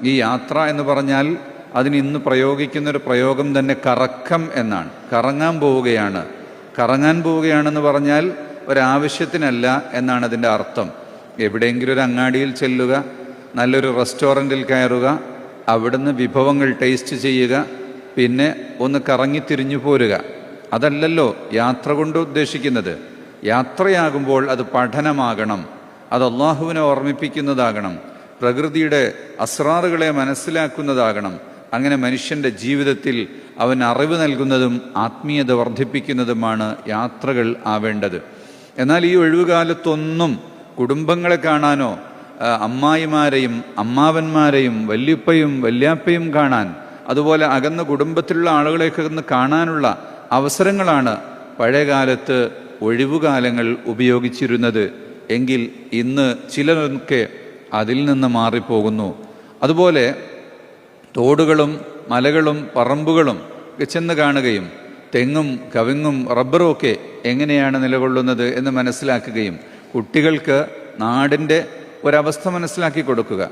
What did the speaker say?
ഈ യാത്ര എന്ന് പറഞ്ഞാൽ അതിന് ഇന്ന് പ്രയോഗിക്കുന്നൊരു പ്രയോഗം തന്നെ കറക്കം എന്നാണ്. കറങ്ങാൻ പോവുകയാണെന്ന് പറഞ്ഞാൽ ഒരാവശ്യത്തിനല്ല എന്നാണ് അതിൻ്റെ അർത്ഥം. എവിടെയെങ്കിലും ഒരു അങ്ങാടിയിൽ ചെല്ലുക, നല്ലൊരു റെസ്റ്റോറൻറ്റിൽ കയറുക, അവിടുന്ന് വിഭവങ്ങൾ ടേസ്റ്റ് ചെയ്യുക, പിന്നെ ഒന്ന് കറങ്ങി തിരിഞ്ഞു പോരുക. അതല്ലല്ലോ യാത്ര കൊണ്ട് ഉദ്ദേശിക്കുന്നത്. യാത്രയാകുമ്പോൾ അത് പഠനമാകണം, അത് അള്ളാഹുവിനെ ഓർമ്മിപ്പിക്കുന്നതാകണം, പ്രകൃതിയുടെ അസ്റാറുകളെ മനസ്സിലാക്കുന്നതാകണം. അങ്ങനെ മനുഷ്യൻ്റെ ജീവിതത്തിൽ അവൻ അറിവ് നൽകുന്നതും ആത്മീയത വർദ്ധിപ്പിക്കുന്നതുമാണ് യാത്രകൾ ആവേണ്ടത്. എന്നാൽ ഈ ഒഴിവുകാലത്തൊന്നും കുടുംബങ്ങളെ കാണാനോ അമ്മായിമാരെയും അമ്മാവന്മാരെയും വല്യുപ്പയും വല്യാപ്പയും കാണാൻ, അതുപോലെ അകന്ന കുടുംബത്തിലുള്ള ആളുകളെയൊക്കെ ഒന്ന് കാണാനുള്ള അവസരങ്ങളാണ് പഴയകാലത്ത് ഒഴിവുകാലങ്ങൾ ഉപയോഗിച്ചിരുന്നത്. എങ്കിൽ ഇന്ന് ചിലരൊക്കെ അതിൽ നിന്ന് മാറിപ്പോകുന്നു. അതുപോലെ തോടുകളും മലകളും പറമ്പുകളും ഒക്കെ ചെന്ന് കാണുകയും തെങ്ങും കവുങ്ങും റബ്ബറും ഒക്കെ എങ്ങനെയാണ് നിലകൊള്ളുന്നത് എന്ന് മനസ്സിലാക്കുകയും കുട്ടികൾക്ക് നാടിൻ്റെ ഒരവസ്ഥ മനസ്സിലാക്കി കൊടുക്കുക.